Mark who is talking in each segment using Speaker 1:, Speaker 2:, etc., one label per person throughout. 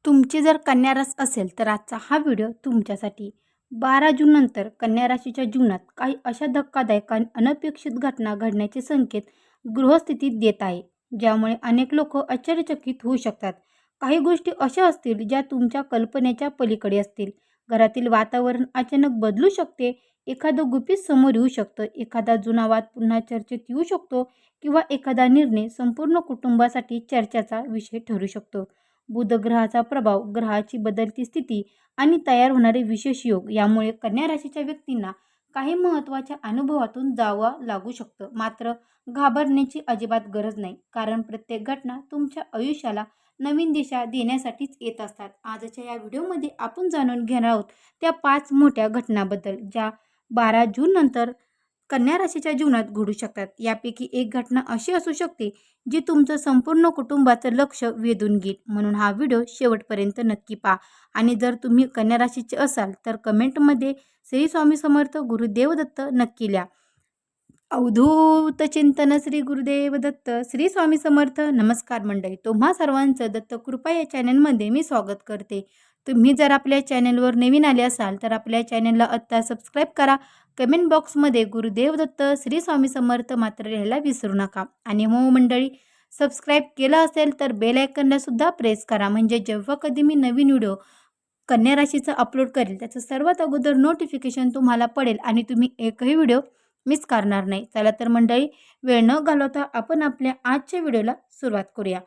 Speaker 1: तुमची जर कन्या रास असेल तर आजचा हा व्हिडिओ तुमच्यासाठी. 12 जून नंतर कन्या राशीच्या जीवनात काही अशा धक्कादायक आणि अनपेक्षित घटना घडण्याचे संकेत गृहस्थितीत देत आहे, ज्यामुळे अनेक लोक आश्चर्यचकित होऊ शकतात. काही गोष्टी अशा असतील ज्या तुमच्या कल्पनेच्या पलीकडे असतील. घरातील वातावरण अचानक बदलू शकते, एखादं गुपित समोर येऊ शकतं, एखादा जुना वाद पुन्हा चर्चेत येऊ शकतो किंवा एखादा निर्णय संपूर्ण कुटुंबासाठी चर्चेचा विषय ठरू शकतो. बुध ग्रहाचा प्रभाव, ग्रहाची बदलती स्थिती आणि तयार होणारे विशेष योग यामुळे कन्या राशीच्या व्यक्तींना काही महत्त्वाच्या अनुभवातून जावं लागू शकतं. मात्र घाबरण्याची अजिबात गरज नाही, कारण प्रत्येक घटना तुमच्या आयुष्याला नवीन दिशा देण्यासाठीच येत असतात. आजच्या या व्हिडिओमध्ये आपण जाणून घेणार आहोत त्या 5 मोठ्या घटनाबद्दल, ज्या 12 जून नंतर कन्या राशीच्या जीवनात घडू शकतात. यापैकी एक घटना अशी असू शकते जी तुमचं संपूर्ण कुटुंबाचं लक्ष वेधून घेईल. म्हणून हा व्हिडिओ शेवटपर्यंत नक्की पहा. आणि जर तुम्ही कन्या राशीचे असाल तर कमेंटमध्ये श्री स्वामी समर्थ गुरुदेव दत्त नक्की लिहा. अवधूत चिंतन श्री गुरुदेव दत्त. श्री स्वामी समर्थ. नमस्कार मंडळी, तुम्हा सर्वांचं दत्त कृपा या चॅनलमध्ये मी स्वागत करते. तुम्ही जर आपल्या चॅनलवर नवीन आले असाल तर आपल्या चॅनलला आत्ता सबस्क्राईब करा. कमेंट बॉक्समध्ये गुरुदेव दत्त श्री स्वामी समर्थ मात्र लिहायला विसरू नका. आणि हो मंडळी, सबस्क्राईब केलं असेल तर बेल आयकनला सुद्धा प्रेस करा, म्हणजे जेव्हा कधी मी नवीन व्हिडिओ कन्या राशीचा अपलोड करेल त्याचं सर्वात अगोदर नोटिफिकेशन तुम्हाला पडेल आणि तुम्ही एकही व्हिडिओ मिस करणार नाही. चला तर मंडळी, वेळ न घालवता आपण आपल्या आजच्या व्हिडिओला सुरुवात करूया.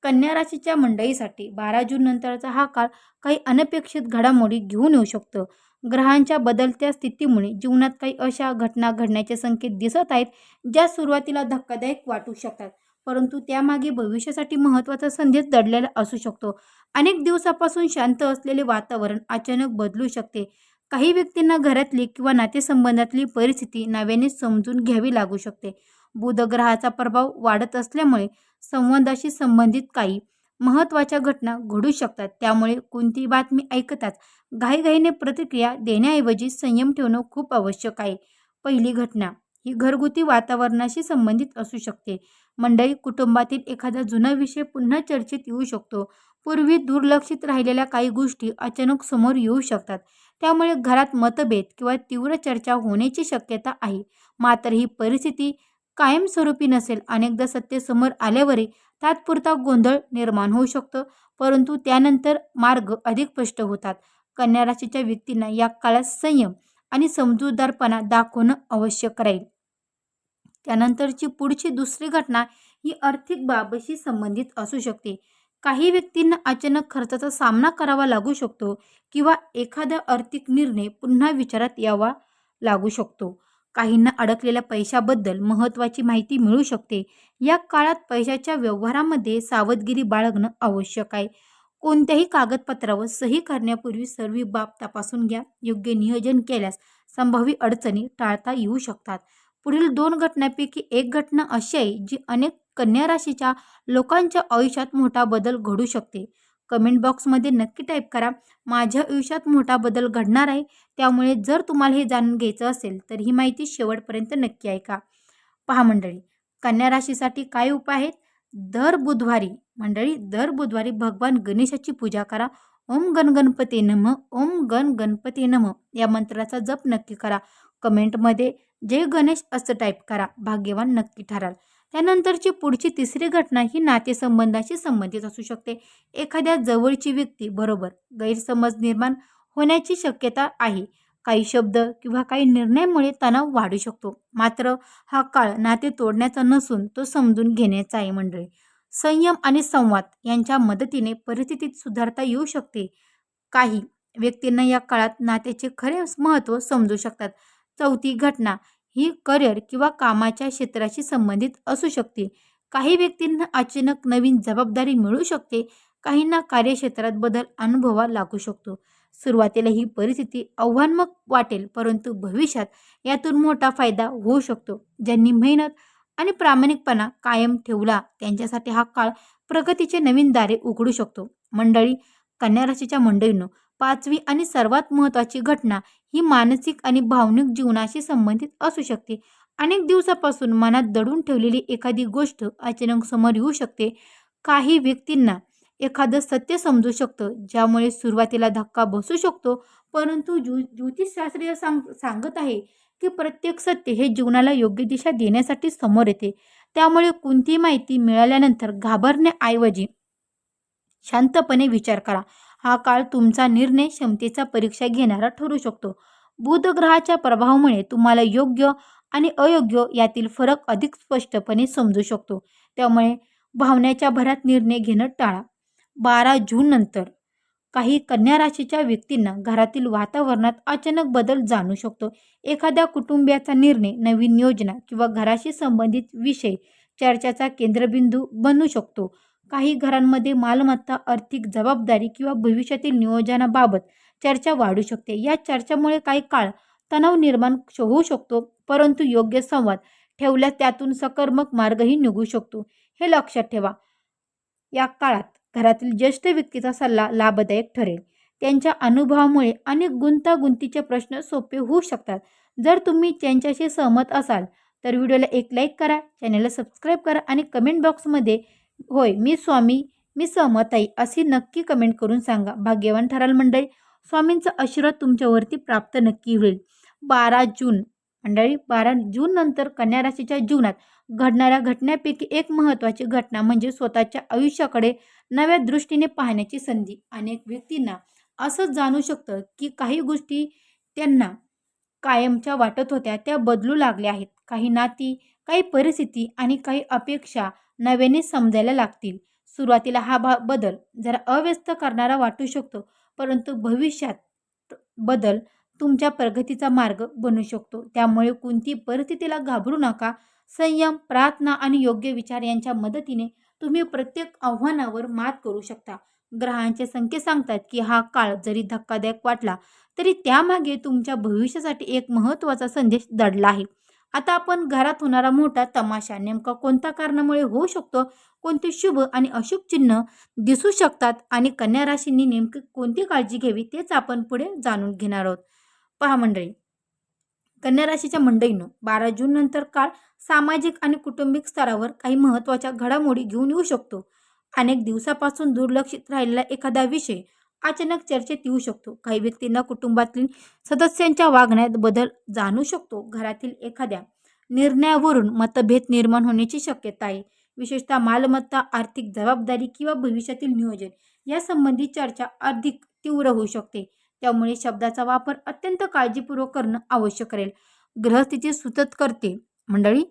Speaker 1: कन्या राशीच्या मंडळीसाठी 12 जून नंतरचा हा काळ काही अनपेक्षित घडामोडी घेऊन येऊ शकतो. ग्रहांच्या बदलत्या स्थितीमुळे जीवनात काही अशा घटना घडण्याचे संकेत दिसत आहेत ज्या सुरुवातीला धक्कादायक वाटू शकतात, परंतु त्यामागे भविष्यासाठी महत्त्वाचा संदेश दडलेला असू शकतो. अनेक दिवसापासून शांत असलेले वातावरण अचानक बदलू शकते. काही व्यक्तींना घरातली किंवा नातेसंबंधातली परिस्थिती नव्याने समजून घ्यावी लागू शकते. बुध ग्रहाचा प्रभाव वाढत असल्यामुळे संवादाशी संबंधित काही महत्त्वाच्या घटना घडू शकतात. त्यामुळे कोणतीही बातमी ऐकताच घाईघाईने प्रतिक्रिया देण्याऐवजी संयम ठेवणं खूप आवश्यक आहे. पहिली घटना ही घरगुती वातावरणाशी संबंधित असू शकते. मंडळी, कुटुंबातील एखादा जुना विषय पुन्हा चर्चेत येऊ शकतो. पूर्वी दुर्लक्षित राहिलेल्या काही गोष्टी अचानक समोर येऊ शकतात. त्यामुळे घरात मतभेद किंवा तीव्र चर्चा होण्याची शक्यता आहे. मात्र ही परिस्थिती कायमस्वरूपी नसेल. अनेकदा सत्य समोर आल्यावरही तात्पुरता गोंधळ निर्माण होऊ शकतो, परंतु त्यानंतर मार्ग अधिक स्पष्ट होतात. कन्या राशीच्या व्यक्तींना या काळात संयम आणि समजूतदारपणा दाखवणं आवश्यक राहील. त्यानंतरची पुढची दुसरी घटना ही आर्थिक बाबीशी संबंधित असू शकते. काही व्यक्तींना अचानक खर्चाचा सामना करावा लागू शकतो किंवा एखादा आर्थिक निर्णय पुन्हा विचारात यावा लागू शकतो. काहींना अडकलेल्या पैशाबद्दल महत्त्वाची माहिती मिळू शकते. या काळात पैशाच्या व्यवहारामध्ये सावधगिरी बाळगणं आवश्यक आहे. कोणत्याही कागदपत्रावर सही करण्यापूर्वी सर्व बाब तपासून घ्या. योग्य नियोजन केल्यास संभाव्य अडचणी टाळता येऊ शकतात. पुढील 2 घटनांपैकी एक घटना अशी आहे जी अनेक कन्या राशीच्या लोकांच्या आयुष्यात मोठा बदल घडू शकते. कमेंट बॉक्समध्ये नक्की टाईप करा, माझ्या आयुष्यात मोठा बदल घडणार आहे. त्यामुळे जर तुम्हाला हे जाणून घ्यायचं असेल तर ही माहिती शेवटपर्यंत नक्की ऐका. पहा मंडळी, कन्या राशीसाठी काय उपाय आहेत? दर बुधवारी भगवान गणेशाची पूजा करा. ओम गण गणपती नमः, ओम गण गणपती नमः या मंत्राचा जप नक्की करा. कमेंटमध्ये जय गणेश असं टाईप करा. भाग्यवान नक्की ठराल. त्यानंतरची पुढची तिसरी घटना ही नातेसंबंधाशी संबंधित असू शकते. एखाद्या जवळची व्यक्ती बरोबर गैरसमज निर्माण होण्याची शक्यता आहे. काही शब्द किंवा काही निर्णयामुळे तणाव वाढू शकतो. मात्र हा काळ नाते तोडण्याचा नसून तो समजून घेण्याचा आहे मंडळी. संयम आणि संवाद यांच्या मदतीने परिस्थितीत सुधारता येऊ शकते. काही व्यक्तींना या काळात नात्याचे खरे महत्त्व समजू शकतात. चौथी घटना ही करिअर किंवा कामाच्या क्षेत्राशी संबंधित असू शकते. काही व्यक्तींना अचानक नवीन जबाबदारी मिळू शकते. काहींना कार्यक्षेत्रात बदल अनुभवा लागू शकतो. सुरुवातीला ही परिस्थिती आव्हानात्मक वाटेल, परंतु भविष्यात यातून मोठा फायदा होऊ शकतो. ज्यांनी मेहनत आणि प्रामाणिकपणा कायम ठेवला त्यांच्यासाठी हा काळ प्रगतीचे नवीन दारे उघडू शकतो. मंडळी, कन्या राशीच्या मंडळींनो, 5वी आणि सर्वात महत्त्वाची घटना ही मानसिक आणि भावनिक जीवनाशी संबंधित असू शकते. अनेक दिवसापासून मनात दडून ठेवलेली एखादी गोष्ट अचानक समोर येऊ शकते. काही व्यक्तींना एखादं सत्य समजू शकतं, ज्यामुळे सुरुवातीला धक्का बसू शकतो, परंतु ज्योतिषशास्त्रीय सांगत आहे की प्रत्येक सत्य हे जीवनाला योग्य दिशा देण्यासाठी समोर येते. त्यामुळे कोणतीही माहिती मिळाल्यानंतर घाबरण्याऐवजी शांतपणे विचार करा. हा काळ तुमचा निर्णय क्षमतेचा परीक्षा घेणारा ठरू शकतो. बुध ग्रहाच्या प्रभावामुळे तुम्हाला योग्य आणि अयोग्य यातील फरक अधिक स्पष्टपणे समजू शकतो. त्यामुळे भावनेच्या भरात निर्णय घेणं टाळा. 12 जून नंतर काही कन्या राशीच्या व्यक्तींना घरातील वातावरणात अचानक बदल जाणू शकतो. एखाद्या कुटुंबियाचा निर्णय, नवीन योजना किंवा घराशी संबंधित विषय चर्चेचा केंद्रबिंदू बनू शकतो. काही घरांमध्ये मालमत्ता, आर्थिक जबाबदारी किंवा भविष्यातील नियोजनाबाबत चर्चा वाढू शकते. या चर्चामुळे काही काळ तणाव निर्माण होऊ शकतो, परंतु योग्य संवाद ठेवल्यास त्यातून सकारात्मक मार्गही निघू शकतो. हे लक्षात ठेवा. या काळात घरातील ज्येष्ठ व्यक्तीचा सल्ला लाभदायक ठरेल. त्यांच्या अनुभवामुळे अनेक गुंतागुंतीचे प्रश्न सोपे होऊ शकतात. जर तुम्ही त्यांच्याशी सहमत असाल तर व्हिडिओला एक लाईक करा, चॅनलला सबस्क्राईब करा आणि कमेंट बॉक्समध्ये होय मी सहमत आहे अशी नक्की कमेंट करून सांगा. भाग्यवान ठराल मंडळी. स्वामींचा आशीर्वाद तुमच्यावरती प्राप्त नक्की होईल. 12 जून मंडळी, 12 जून नंतर कन्या राशीच्या जीवनात घडणाऱ्या घटनांपैकी एक महत्त्वाची घटना म्हणजे स्वतःच्या आयुष्याकडे नव्या दृष्टीने पाहण्याची संधी. अनेक व्यक्तींना असं जाणू शकतं की काही गोष्टी त्यांना कायमच्या वाटत होत्या त्या बदलू लागल्या आहेत. काही नाती, काही परिस्थिती आणि काही अपेक्षा नव्याने समजायला लागतील. सुरुवातीला हा बदल जरा अव्यस्त करणारा वाटू शकतो, परंतु भविष्यात बदल तुमच्या प्रगतीचा मार्ग बनू शकतो. त्यामुळे कोणती परिस्थितीला घाबरू नका. संयम, प्रार्थना आणि योग्य विचार यांच्या मदतीने तुम्ही प्रत्येक आव्हानावर मात करू शकता. ग्रहांचे संकेत सांगतात की हा काळ जरी धक्कादायक वाटला तरी त्यामागे तुमच्या भविष्यासाठी एक महत्त्वाचा संदेश दडला आहे. आता आपण घरात होणारा मोठा तमाशा नेमका कोणत्या कारणामुळे होऊ शकतो, कोणते शुभ आणि अशुभ चिन्ह दिसू शकतात आणि कन्या राशींनी नेमकी कोणती काळजी घ्यावी तेच आपण पुढे जाणून घेणार आहोत. पहा मंडळी, कन्या राशीच्या मंडळींनो, 12 जून नंतर काळ सामाजिक आणि कौटुंबिक स्तरावर काही महत्त्वाच्या घडामोडी घेऊन येऊ शकतो. अनेक दिवसापासून दुर्लक्षित राहिलेला एखादा विषय अचानक चर्चेत येऊ शकतो. काही व्यक्तींना कुटुंबातील सदस्यांच्या वागण्यात बदल जाणू शकतो. घरातील एखाद्या निर्णयावरून मतभेद निर्माण होण्याची शक्यता आहे. विशेषतः मालमत्ता, आर्थिक जबाबदारी किंवा भविष्यातील नियोजन यासंबंधी चर्चा अधिक तीव्र होऊ शकते. त्यामुळे शब्दाचा वापर अत्यंत काळजीपूर्वक करणं आवश्यक राहील. ग्रहस्थिती सूचित करते मंडळी,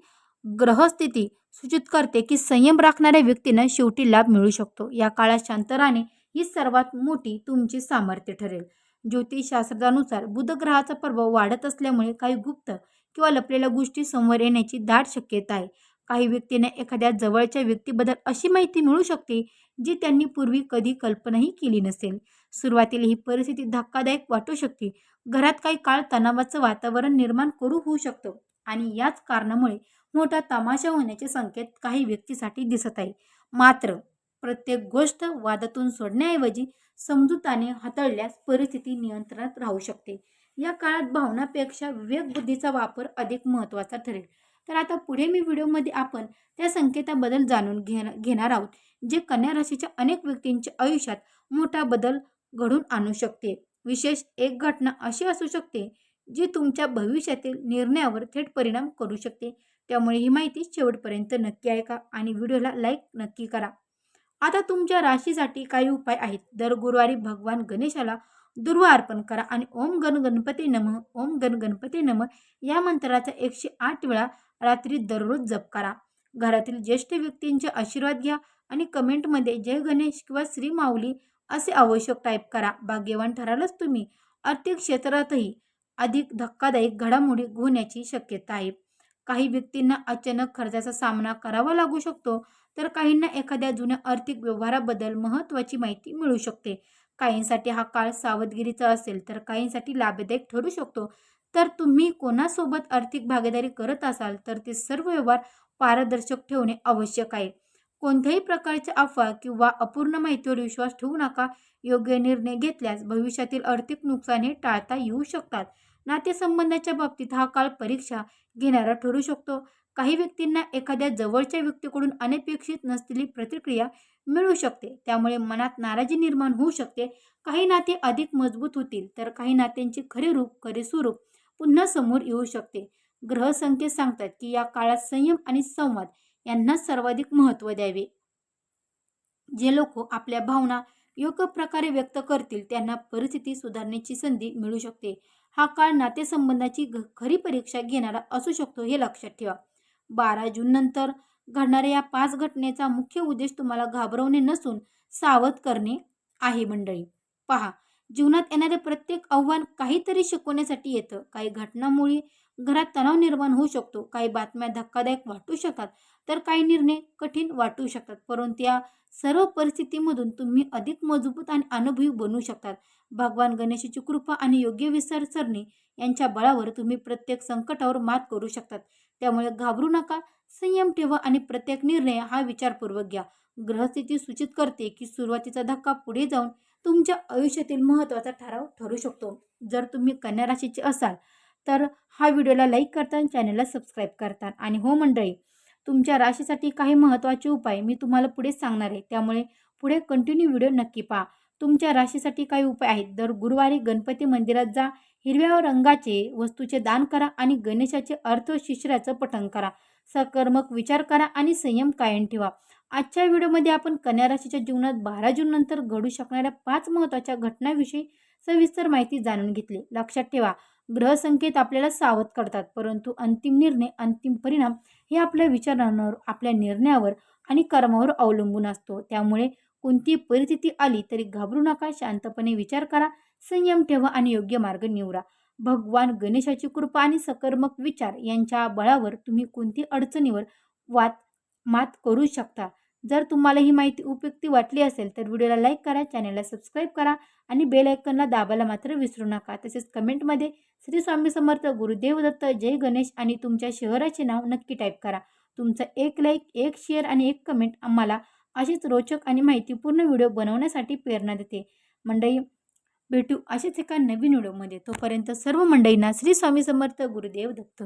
Speaker 1: ग्रहस्थिती सूचित करते की संयम राखणाऱ्या व्यक्तींना शेवटी लाभ मिळू शकतो. या काळात शांत राहणे ही सर्वात मोठी तुमची सामर्थ्य ठरेल. ज्योतिषशास्त्रानुसार बुध ग्रहाचा प्रभाव वाढत असल्यामुळे काही गुप्त किंवा लपलेल्या गोष्टी समोर येण्याची दाट शक्यता आहे. काही व्यक्तींना एखाद्या जवळच्या व्यक्तीबद्दल अशी माहिती मिळू शकते जी त्यांनी पूर्वी कधी कल्पनाही केली नसेल. सुरुवातीला ही परिस्थिती धक्कादायक वाटू शकते. घरात काही काळ तणावाचं वातावरण निर्माण होऊ शकतं आणि याच कारणामुळे मोठा तमाशा होण्याचे संकेत काही व्यक्तीसाठी दिसत आहे. मात्र प्रत्येक गोष्ट वादातून सोडण्याऐवजी समजुताने हाताळल्यास परिस्थिती नियंत्रणात राहू शकते. या काळात भावनापेक्षा विवेकबुद्धीचा वापर अधिक महत्त्वाचा ठरेल. तर आता पुढे मी व्हिडिओमध्ये आपण त्या संकेताबद्दल जाणून घेणार आहोत, जे कन्या राशीच्या अनेक व्यक्तींच्या आयुष्यात मोठा बदल घडून आणू शकते. विशेष एक घटना अशी असू शकते जी तुमच्या भविष्यातील निर्णयावर थेट परिणाम करू शकते. त्यामुळे ही माहिती शेवटपर्यंत नक्की ऐका आणि व्हिडिओला लाईक नक्की करा. आता तुमच्या राशीसाठी काही उपाय आहेत. दर गुरुवारी भगवान गणेशाला दुर्वा अर्पण करा आणि ओम गण गणपती नमः, ओम गण गणपती नमः या मंत्राचा 108 वेळा रात्री दररोज जप करा. घरातील ज्येष्ठ व्यक्तींचे आशीर्वाद घ्या आणि कमेंटमध्ये जय गणेश किंवा श्री माऊली असे आवश्यक टाईप करा. भाग्यवान ठरालच तुम्ही. आर्थिक क्षेत्रातही अधिक धक्कादायक घडामोडी होण्याची शक्यता आहे. काही व्यक्तींना अचानक खर्चाचा सामना करावा लागू शकतो, तर काहींना एखाद्या जुन्या आर्थिक व्यवहाराबद्दल महत्त्वाची माहिती मिळू शकते. काहींसाठी हा काळ सावधगिरीचा असेल तर काहींसाठी लाभदायक ठरू शकतो. तर तुम्ही कोणासोबत आर्थिक भागीदारी करत असाल तर ते सर्व व्यवहार पारदर्शक ठेवणे आवश्यक आहे. कोणत्याही प्रकारच्या अफवा किंवा अपूर्ण माहितीवर विश्वास ठेवू नका. योग्य निर्णय घेतल्यास भविष्यातील आर्थिक नुकसान हे टाळता येऊ शकतात. नातेसंबंधाच्या बाबतीत हा काळ परीक्षा घेणारा ठरू शकतो. काही व्यक्तींना एखाद्या जवळच्या व्यक्तीकडून अनपेक्षित नसलेली प्रतिक्रिया मिळू शकते, त्यामुळे मनात नाराजी निर्माण होऊ शकते. काही नाते अधिक मजबूत होतील तर काही नात्यांचे खरे स्वरूप पुन्हा समोर येऊ शकते. ग्रह संकेत सांगतात की या काळात संयम आणि संवाद यांना सर्वाधिक महत्त्व द्यावे. जे लोक आपल्या भावना योग्य प्रकारे व्यक्त करतील त्यांना परिस्थिती सुधारण्याची संधी मिळू शकते. हा काळ नातेसंबंधाची खरी परीक्षा घेणारा असू शकतो, हे लक्षात ठेवा. 12 जून नंतर घडणाऱ्या या 5 घटनेचा मुख्य उद्देश तुम्हाला घाबरवणे नसून सावध करणे आहे मंडळी. पहा, जीवनात येणारे प्रत्येक आव्हान काहीतरी शिकवण्यासाठी येतं. काही घटनांमुळे घरात तणाव निर्माण होऊ शकतो, काही बातम्या धक्कादायक वाटू शकतात, तर काही निर्णय कठीण वाटू शकतात. परंतु या सर्व परिस्थितीमधून तुम्ही अधिक मजबूत आणि अनुभवी बनू शकतात. भगवान गणेशाची कृपा आणि योग्य विचारसरणी यांच्या बळावर तुम्ही प्रत्येक संकटावर मात करू शकतात. त्यामुळे घाबरू नका, संयम ठेवा आणि प्रत्येक निर्णय हा विचारपूर्वक घ्या. ग्रहस्थिती सूचित करते की सुरुवातीचा धक्का पुढे जाऊन तुमच्या आयुष्यातील महत्त्वाचा ठराव ठरू शकतो. जर तुम्ही कन्या राशीचे असाल तर हा व्हिडिओला लाईक करता आणि चॅनलला सबस्क्राईब करता. आणि हो मंडळी, तुमच्या राशीसाठी काही महत्त्वाचे उपाय मी तुम्हाला पुढे सांगणार आहे, त्यामुळे पुढे कंटिन्यू व्हिडिओ नक्की पहा. तुमच्या राशीसाठी काही उपाय आहेत. दर गुरुवारी गणपती मंदिरात जा, हिरव्या रंगाचे वस्तूचे दान करा आणि गणेशाचे अर्थशास्त्राचं पठण करा. सकारात्मक विचार करा आणि संयम कायम ठेवा. आजच्या व्हिडिओमध्ये आपण कन्या राशीच्या जीवनात 12 जून नंतर घडू शकणाऱ्या 5 महत्त्वाच्या घटनांविषयी सविस्तर माहिती जाणून घेतली. लक्षात ठेवा, ग्रह संकेत आपल्याला सावध करतात, परंतु अंतिम निर्णय, अंतिम परिणाम हे आपल्या विचारांवर, आपल्या निर्णयावर आणि कर्मावर अवलंबून असतो. त्यामुळे कोणती परिस्थिती आली तरी घाबरू नका, शांतपणे विचार करा, संयम ठेवा आणि योग्य मार्ग निवडा. भगवान गणेशाची कृपा आणि सकारात्मक विचार यांच्या बळावर तुम्ही कोणती अडचणीवर वात मात करू शकता. जर तुम्हाला ही माहिती उपयुक्त वाटली असेल तर व्हिडिओला लाईक करा, चॅनलला सबस्क्राईब करा आणि बेल आयकॉनला दाबायला मात्र विसरू नका. तसेच कमेंटमध्ये श्री स्वामी समर्थ, गुरुदेव दत्त, जय गणेश आणि तुमच्या शहराचे नाव नक्की टाईप करा. तुमचं एक लाईक, एक शेअर आणि एक कमेंट आम्हाला अशीच रोचक आणि माहितीपूर्ण व्हिडिओ बनवण्यासाठी प्रेरणा देते. मंडळी, भेटू असेच एका नवीन व्हिडिओमध्ये. तोपर्यंत सर्व मंडळींना श्री स्वामी समर्थ, गुरुदेव दत्त.